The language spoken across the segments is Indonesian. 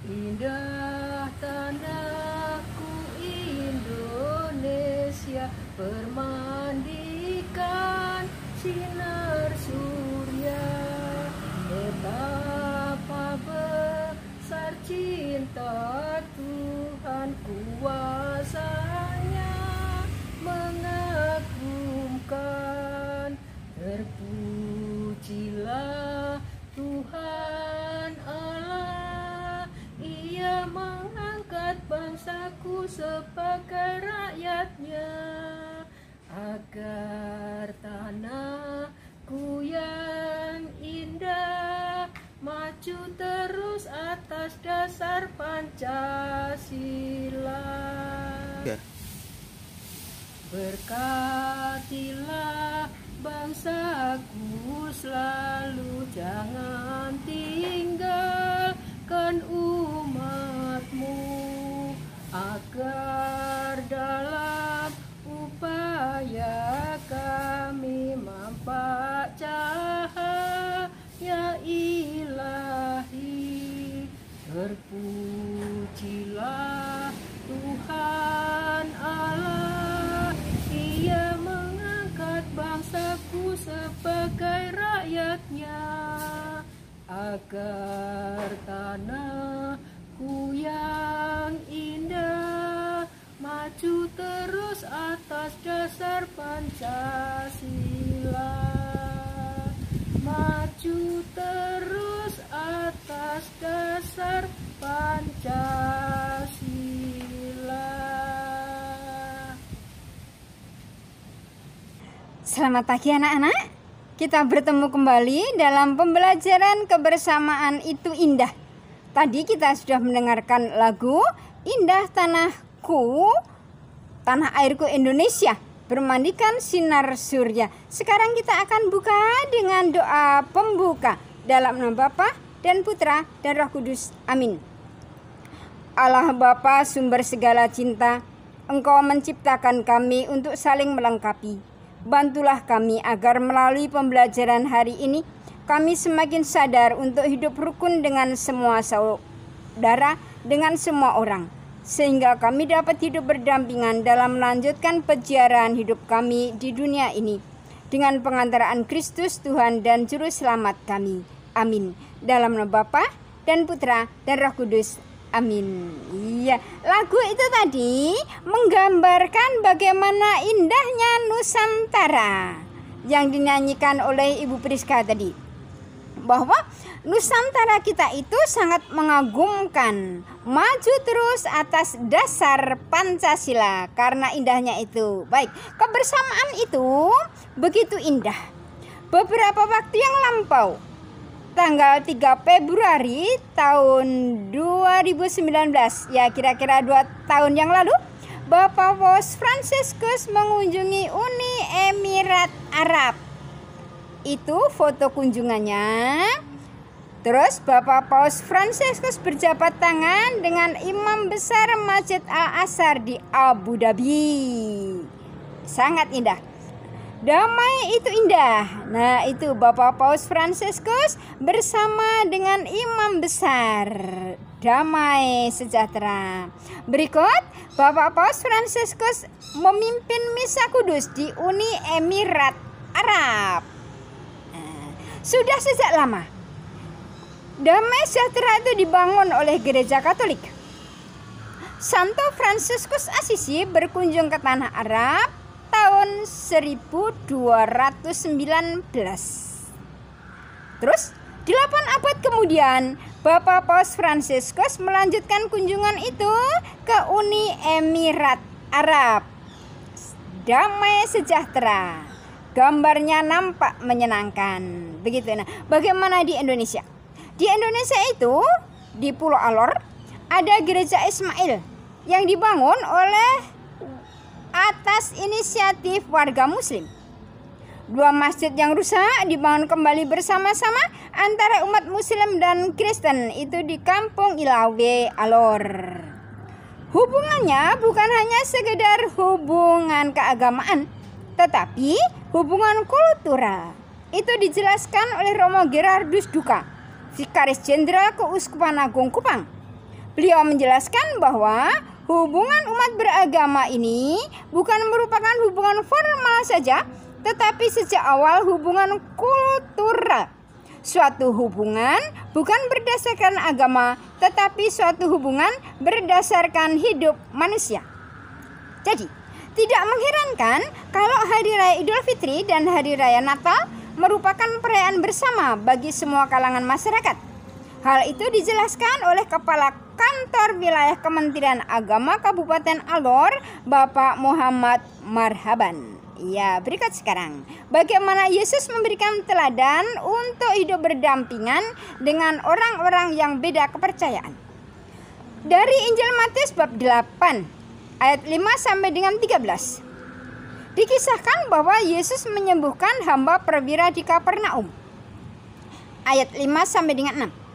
Indah tanahku Indonesia, bermandikan sinar surya. Betapa besar cinta Tuhan, kuasanya mengagumkan. Terpujilah Tuhan Allah, Ia mengangkat bangsaku sebagai rakyatnya, agar tanahku yang indah maju terus atas dasar Pancasila. Berkatilah bangsaku selalu, jangan tinggalkan umatmu, agar dalam upaya kami nampak cahaya ilahi. Terpujilah Tuhan Allah, Ia mengangkat bangsaku sebagai rakyatnya, agar tanahku yang indah maju terus atas dasar Pancasila. Maju terus atas dasar Pancasila. Selamat pagi anak-anak. Kita bertemu kembali dalam pembelajaran kebersamaan itu indah. Tadi kita sudah mendengarkan lagu Indah Tanahku, Tanah Airku Indonesia, bermandikan sinar surya. Sekarang kita akan buka dengan doa pembuka dalam nama Bapa dan Putra dan Roh Kudus. Amin. Allah Bapa, sumber segala cinta, Engkau menciptakan kami untuk saling melengkapi. Bantulah kami agar melalui pembelajaran hari ini kami semakin sadar untuk hidup rukun dengan semua saudara, dengan semua orang, sehingga kami dapat hidup berdampingan dalam melanjutkan perjalanan hidup kami di dunia ini dengan pengantaraan Kristus Tuhan dan Juru Selamat kami. Amin. Dalam nama Bapa dan Putra dan Roh Kudus. Amin. Iya, lagu itu tadi menggambarkan bagaimana indahnya Nusantara yang dinyanyikan oleh Ibu Priska tadi. Bahwa Nusantara kita itu sangat mengagumkan, maju terus atas dasar Pancasila karena indahnya itu. Baik, kebersamaan itu begitu indah. Beberapa waktu yang lampau, tanggal 3 Februari tahun 2019, ya kira-kira 2 tahun yang lalu, Bapak Paus Fransiskus mengunjungi Uni Emirat Arab. Itu foto kunjungannya. Terus Bapak Paus Fransiskus berjabat tangan dengan Imam Besar Masjid Al-Azhar di Abu Dhabi. Sangat indah. Damai itu indah. Nah, itu Bapak Paus Fransiskus bersama dengan Imam Besar. Damai sejahtera. Berikut Bapak Paus Fransiskus memimpin Misa Kudus di Uni Emirat Arab. Sudah sejak lama damai sejahtera itu dibangun oleh Gereja Katolik. Santo Fransiskus Asisi berkunjung ke tanah Arab tahun 1219. Terus 8 abad kemudian Bapak Paus Fransiskus melanjutkan kunjungan itu ke Uni Emirat Arab. Damai sejahtera, gambarnya nampak menyenangkan. Begitu. Nah, bagaimana di Indonesia? Di Indonesia itu di Pulau Alor ada Gereja Ismail yang dibangun oleh atas inisiatif warga Muslim. 2 masjid yang rusak dibangun kembali bersama-sama antara umat Muslim dan Kristen itu di Kampung Ilawe Alor. Hubungannya bukan hanya sekedar hubungan keagamaan, tetapi hubungan kultural. Itu dijelaskan oleh Romo Gerardus Duka, Vikaris Jenderal Keuskupan Agung Kupang. Beliau menjelaskan bahwa hubungan umat beragama ini bukan merupakan hubungan formal saja, tetapi sejak awal hubungan kultural. Suatu hubungan bukan berdasarkan agama, tetapi suatu hubungan berdasarkan hidup manusia. Jadi, tidak mengherankan kalau Hari Raya Idul Fitri dan Hari Raya Natal merupakan perayaan bersama bagi semua kalangan masyarakat. Hal itu dijelaskan oleh Kepala Kantor Wilayah Kementerian Agama Kabupaten Alor, Bapak Muhammad Marhaban. Ya, berikut sekarang bagaimana Yesus memberikan teladan untuk hidup berdampingan dengan orang-orang yang beda kepercayaan. Dari Injil Matius bab 8 ayat 5 sampai dengan 13. Dikisahkan bahwa Yesus menyembuhkan hamba perwira di Kapernaum. Ayat 5 sampai dengan 6.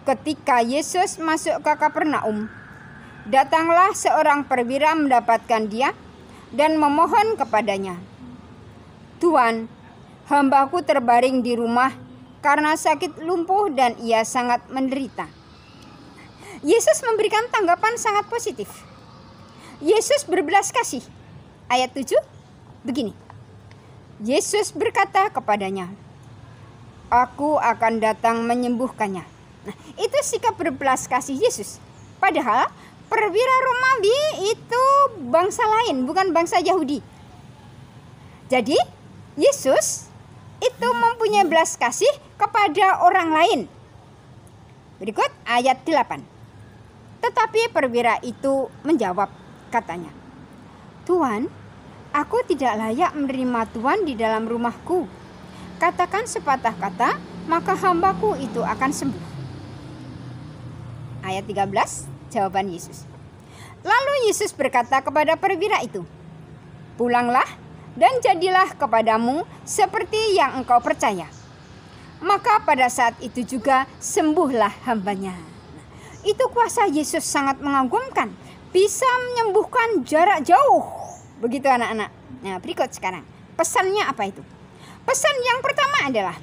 Ketika Yesus masuk ke Kapernaum, datanglah seorang perwira mendapatkan dia dan memohon kepadanya, "Tuan, hambaku terbaring di rumah karena sakit lumpuh dan ia sangat menderita." Yesus memberikan tanggapan sangat positif. Yesus berbelas kasih. Ayat 7 begini. Yesus berkata kepadanya, "Aku akan datang menyembuhkannya." Nah, itu sikap berbelas kasih Yesus. Padahal perwira Romawi itu bangsa lain, bukan bangsa Yahudi. Jadi Yesus itu mempunyai belas kasih kepada orang lain. Berikut ayat 8. Tetapi perwira itu menjawab, katanya, "Tuan, aku tidak layak menerima Tuan di dalam rumahku. Katakan sepatah kata, maka hambaku itu akan sembuh." Ayat 13, jawaban Yesus. Lalu Yesus berkata kepada perwira itu, "Pulanglah dan jadilah kepadamu seperti yang engkau percaya." Maka pada saat itu juga sembuhlah hambanya. Itu kuasa Yesus sangat mengagumkan, bisa menyembuhkan jarak jauh. Begitu anak-anak. Nah, berikut sekarang pesannya apa itu? Pesan yang pertama adalah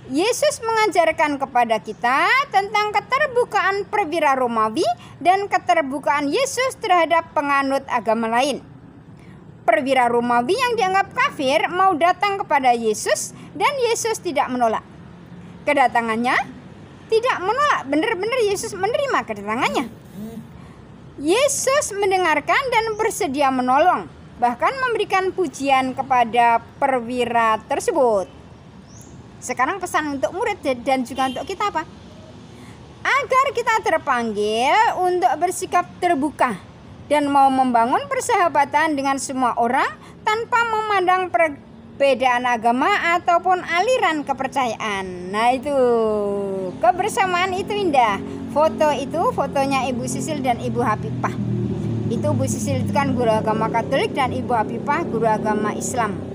Yesus mengajarkan kepada kita tentang keterbukaan perwira Romawi dan keterbukaan Yesus terhadap penganut agama lain. Perwira Romawi yang dianggap kafir mau datang kepada Yesus dan Yesus tidak menolak. Kedatangannya tidak menolak, benar-benar Yesus menerima kedatangannya. Yesus mendengarkan dan bersedia menolong, bahkan memberikan pujian kepada perwira tersebut. Sekarang pesan untuk murid dan juga untuk kita apa? Agar kita terpanggil untuk bersikap terbuka dan mau membangun persahabatan dengan semua orang tanpa memandang perbedaan agama ataupun aliran kepercayaan. Nah, itu kebersamaan itu indah. Foto itu fotonya Ibu Sisil dan Ibu Hafifah. Itu Bu Sisil itu kan guru agama Katolik dan Ibu Hafifah guru agama Islam.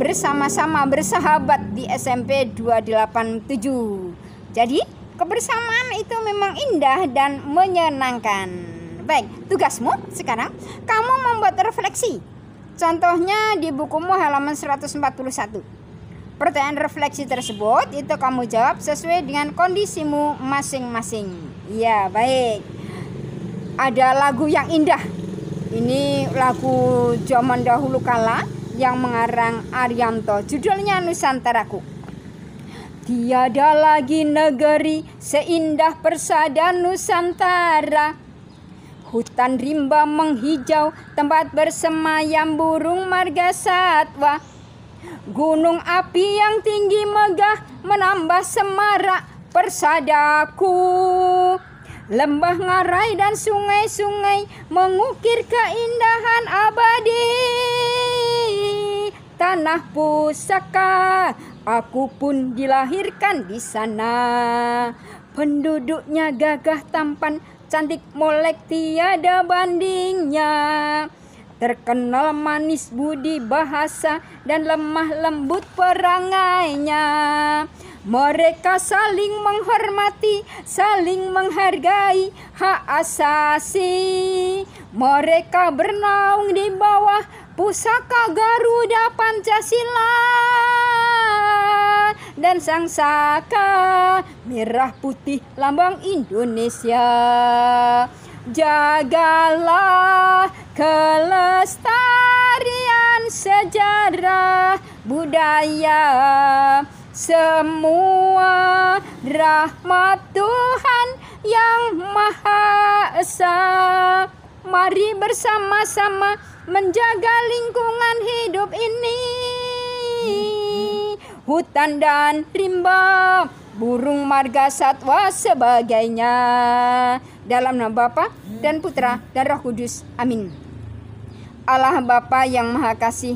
Bersama-sama bersahabat di SMP 287. Jadi kebersamaan itu memang indah dan menyenangkan. Baik, tugasmu sekarang kamu membuat refleksi. Contohnya di bukumu halaman 141. Pertanyaan refleksi tersebut itu kamu jawab sesuai dengan kondisimu masing-masing. Ya, baik. Ada lagu yang indah. Ini lagu zaman dahulu kala yang mengarang Arianto, judulnya Nusantaraku. Tiada lagi negeri seindah persada Nusantara. Hutan rimba menghijau, tempat bersemayam burung marga satwa. Gunung api yang tinggi megah menambah semarak persadaku. Lembah ngarai dan sungai-sungai mengukir keindahan abadi. Tanah pusaka, aku pun dilahirkan di sana. Penduduknya gagah tampan, cantik molek tiada bandingnya. Terkenal manis budi bahasa dan lemah lembut perangainya. Mereka saling menghormati, saling menghargai hak asasi. Mereka bernaung di bawah pusaka Garuda Pancasila dan sang saka, merah putih lambang Indonesia. Jagalah kelestarian sejarah budaya, semua rahmat Tuhan yang Maha Esa. Mari bersama-sama menjaga lingkungan hidup ini. Hutan dan rimba, burung marga satwa sebagainya. Dalam nama Bapa dan Putra dan Roh Kudus. Amin. Allah Bapa yang Maha Kasih,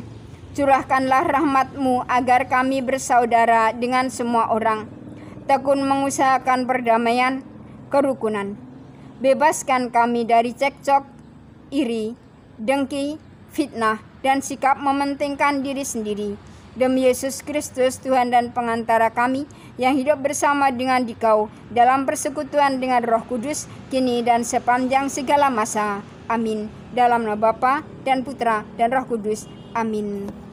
curahkanlah rahmat-Mu agar kami bersaudara dengan semua orang. Tekun mengusahakan perdamaian, kerukunan. Bebaskan kami dari cekcok, iri, dengki, fitnah, dan sikap mementingkan diri sendiri. Demi Yesus Kristus, Tuhan dan pengantara kami, yang hidup bersama dengan Dikau dalam persekutuan dengan Roh Kudus, kini dan sepanjang segala masa. Amin. Dalam nama Bapa dan Putra dan Roh Kudus. Amin.